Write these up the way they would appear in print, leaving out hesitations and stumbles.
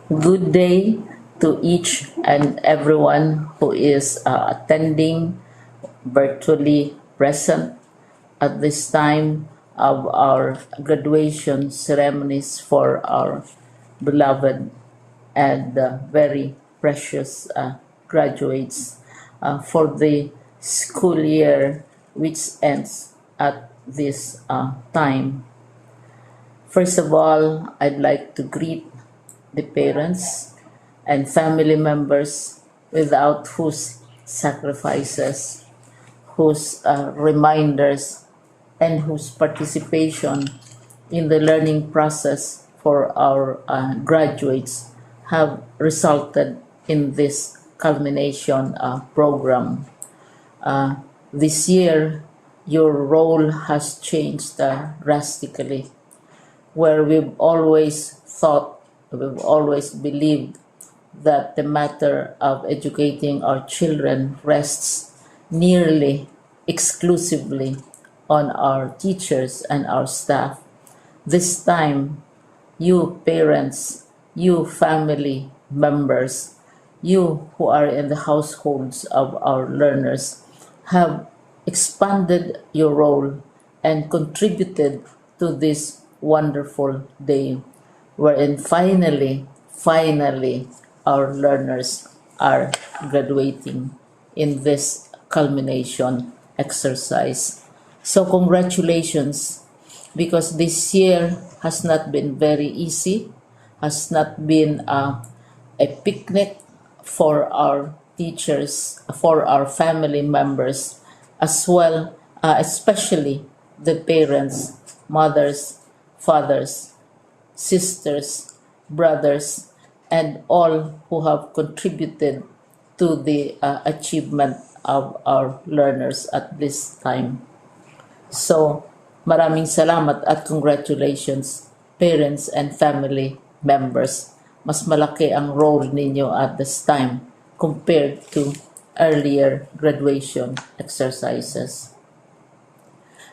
Good day to each and everyone who is attending virtually present at this time of our graduation ceremonies for our beloved and very precious graduates for the school year which ends at this time. First of all, I'd like to greet the parents and family members without whose sacrifices, whose reminders, and whose participation in the learning process for our graduates have resulted in this culmination program. This year, your role has changed drastically, where we've always thought, we've always believed that the matter of educating our children rests nearly exclusively on our teachers and our staff. This time, you parents, you family members, you who are in the households of our learners have expanded your role and contributed to this wonderful day wherein finally our learners are graduating in this culmination exercise. So congratulations, because this year has not been very easy, has not been a picnic for our teachers, for our family members, as well, especially the parents, mothers, fathers, sisters, brothers, and all who have contributed to the achievement of our learners at this time. So, maraming salamat at congratulations, parents and family members. Mas malaki ang role ninyo at this time compared to earlier graduation exercises.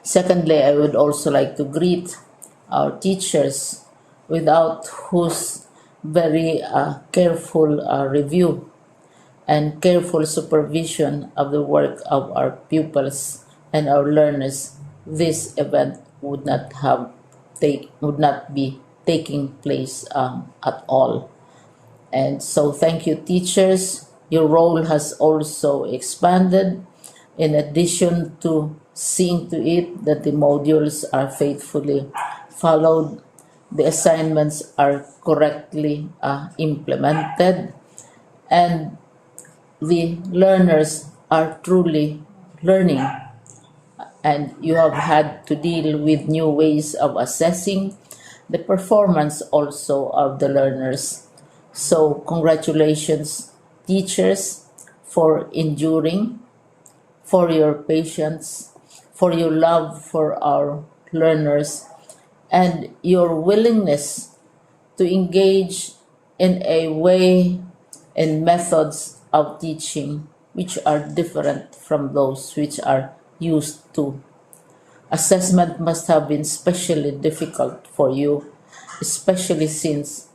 Secondly, I would also like to greet our teachers, without whose very careful review and careful supervision of the work of our pupils and our learners, this event would not be taking place at all. And so thank you, teachers. Your role has also expanded, in addition to seeing to it that the modules are faithfully followed, the assignments are correctly implemented, and the learners are truly learning. And you have had to deal with new ways of assessing the performance also of the learners. So congratulations, teachers, for enduring, for your patience, for your love for our learners, and your willingness to engage in a way and methods of teaching which are different from those which are used to. Assessment must have been especially difficult for you, especially since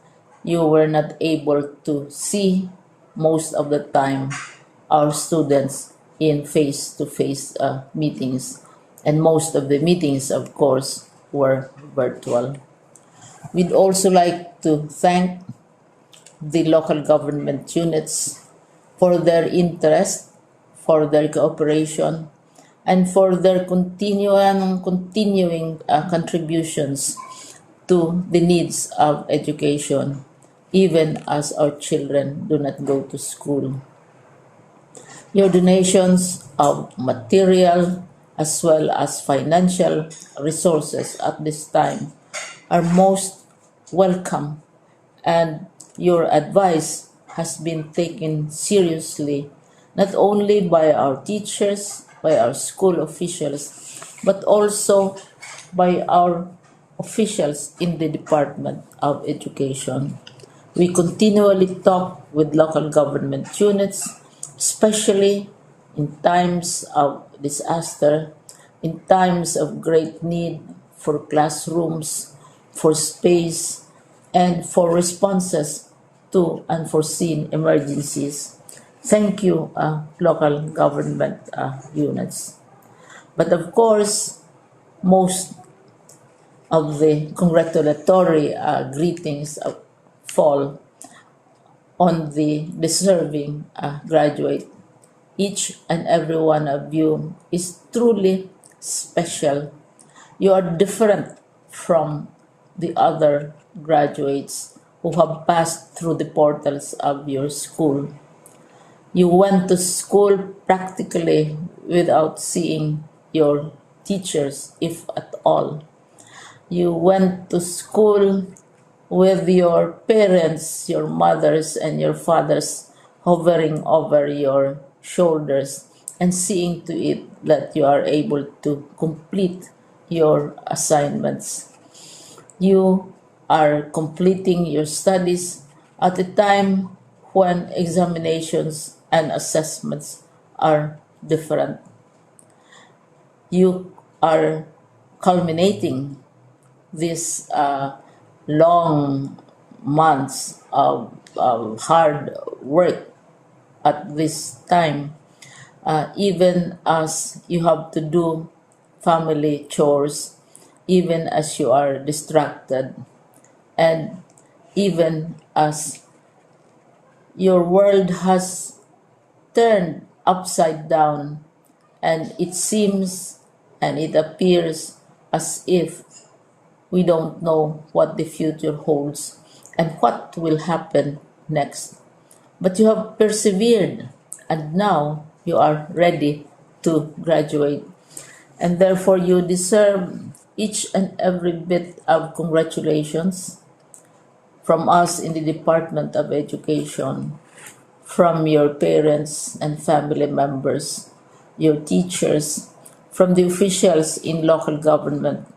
you were not able to see most of the time our students in face-to-face meetings, and most of the meetings, of course, were virtual. We'd also like to thank the local government units for their interest, for their cooperation, and for their continuing contributions to the needs of education, even as our children do not go to school. Your donations of material as well as financial resources at this time are most welcome, and your advice has been taken seriously not only by our teachers, by our school officials, but also by our officials in the Department of Education. We continually talk with local government units, especially in times of disaster, in times of great need for classrooms, for space, and for responses to to unforeseen emergencies. Thank you, local government units. But of course, most of the congratulatory greetings fall on the deserving graduate. Each and every one of you is truly special. You are different from the other graduates who have passed through the portals of your school. You went to school practically without seeing your teachers, if at all. You went to school with your parents, your mothers, and your fathers hovering over your shoulders and seeing to it that you are able to complete your assignments. You are completing your studies at a time when examinations and assessments are different. You are culminating these long months of hard work at this time, even as you have to do family chores, even as you are distracted, and even as your world has turned upside down, and it seems and it appears as if we don't know what the future holds and what will happen next. But you have persevered, and now you are ready to graduate. And therefore, you deserve each and every bit of congratulations from us in the Department of Education, from your parents and family members, your teachers, from the officials in local government,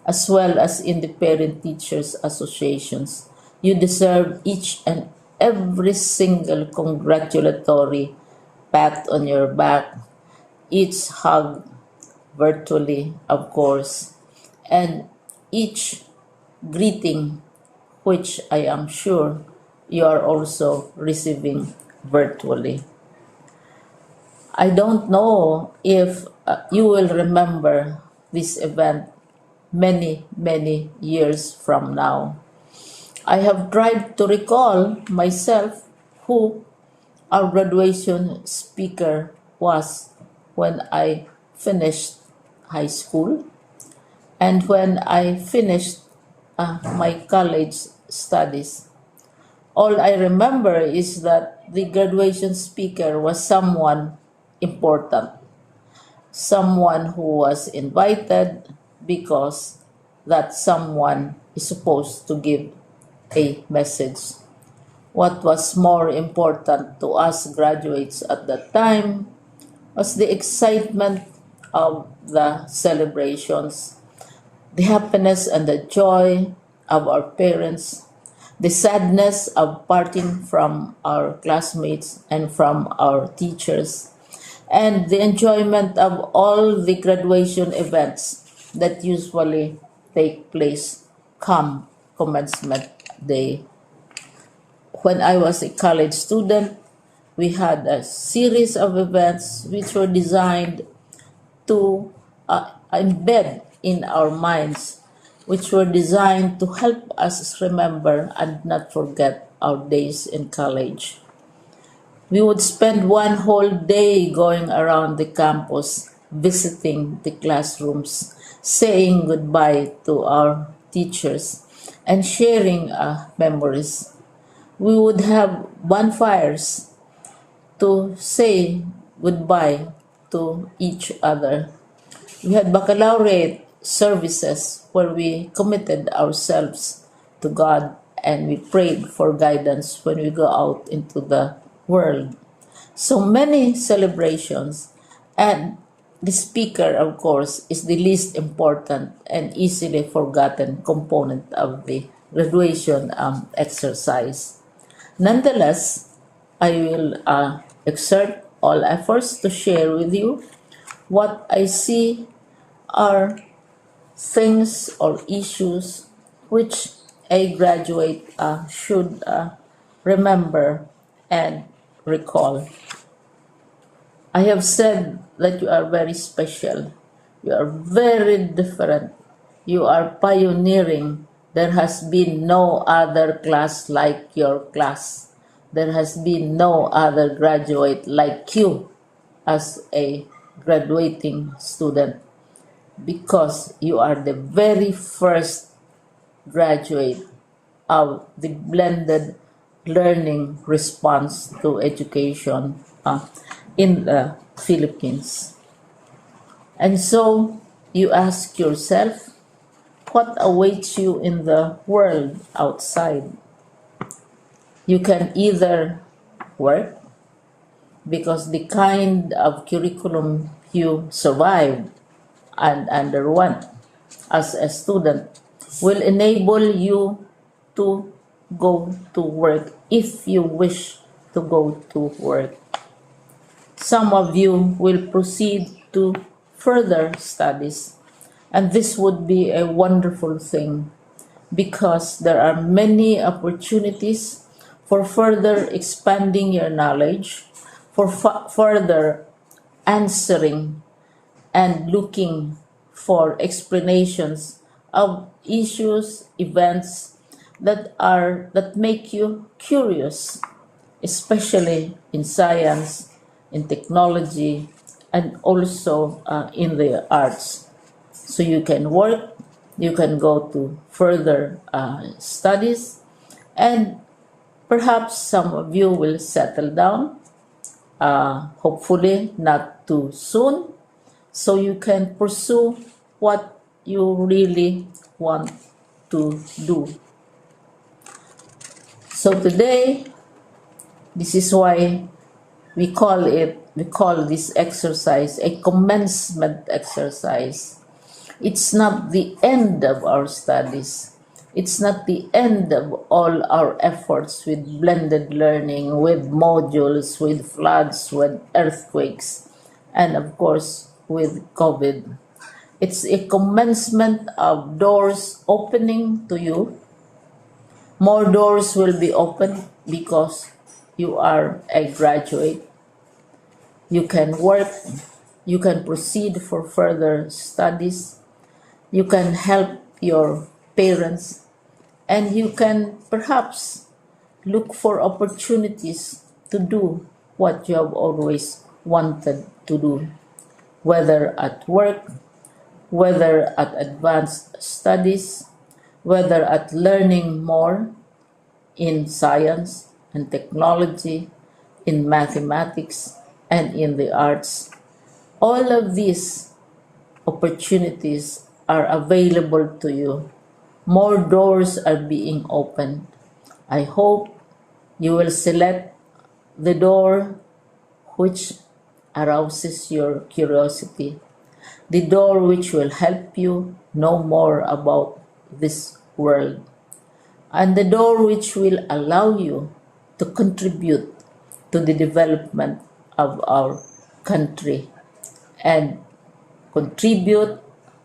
as well as in the parent teachers associations. You deserve each and every single congratulatory pat on your back, each hug virtually, of course, and each greeting, which I am sure you are also receiving virtually. I don't know if you will remember this event many, many years from now. I have tried to recall myself who our graduation speaker was when I finished high school and when I finished my college studies. All I remember is that the graduation speaker was someone important, someone who was invited because that someone is supposed to give a message. What was more important to us graduates at that time was the excitement of the celebrations, the happiness and the joy of our parents, the sadness of parting from our classmates and from our teachers, and the enjoyment of all the graduation events that usually take place come commencement day. When I was a college student, we had a series of events which were designed to embed in our minds, which were designed to help us remember and not forget our days in college. We would spend one whole day going around the campus, visiting the classrooms, saying goodbye to our teachers, and sharing memories. We would have bonfires to say goodbye to each other. We had baccalaureate services where we committed ourselves to God and we prayed for guidance when we go out into the world. So many celebrations, and the speaker, of course, is the least important and easily forgotten component of the graduation exercise. Nonetheless, I will exert all efforts to share with you what I see are things or issues which a graduate should remember, and recall. I have said that you are very special. You are very different. You are pioneering. There has been no other class like your class. There has been no other graduate like you as a graduating student, because you are the very first graduate of the blended learning response to education in the Philippines. And so you ask yourself, what awaits you in the world outside? You can either work, because the kind of curriculum you survived and underwent as a student will enable you to go to work if you wish to go to work. Some of you will proceed to further studies, and this would be a wonderful thing, because there are many opportunities for further expanding your knowledge, for further answering and looking for explanations of issues, events that make you curious, especially in science, in technology, and also in the arts. So you can work, you can go to further studies, and perhaps some of you will settle down, hopefully not too soon, so you can pursue what you really want to do. So today, this is why we call this exercise a commencement exercise. It's not the end of our studies. It's not the end of all our efforts with blended learning, with modules, with floods, with earthquakes, and of course with COVID. It's a commencement of doors opening to you. More doors will be opened because you are a graduate. You can work, you can proceed for further studies, you can help your parents, and you can perhaps look for opportunities to do what you have always wanted to do, whether at work, whether at advanced studies, whether at learning more in science and technology, in mathematics, and in the arts. All of these opportunities are available to you. More doors are being opened. I hope you will select the door which arouses your curiosity, the door which will help you know more about this world, and the door which will allow you to contribute to the development of our country and contribute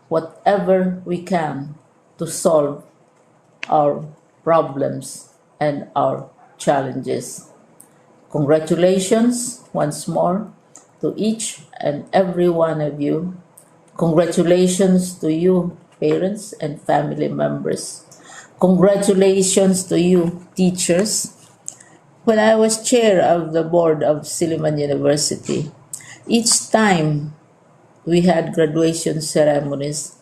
whatever we can to solve our problems and our challenges. Congratulations once more to each and every one of you. Congratulations to you, parents and family members. Congratulations to you, teachers. When I was chair of the board of Silliman University, each time we had graduation ceremonies,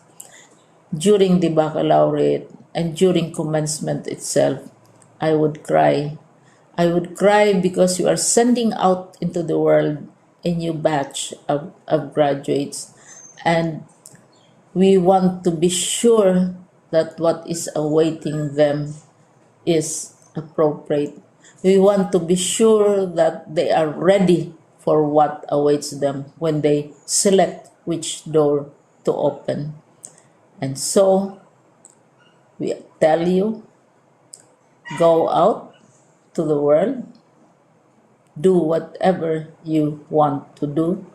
during the baccalaureate and during commencement itself, I would cry. I would cry because you are sending out into the world a new batch of graduates, and we want to be sure that what is awaiting them is appropriate. We want to be sure that they are ready for what awaits them when they select which door to open. And so we tell you, go out to the world, do whatever you want to do.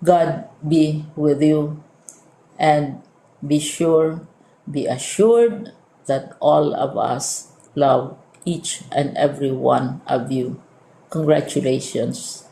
God be with you, and be assured that all of us love each and every one of you. Congratulations.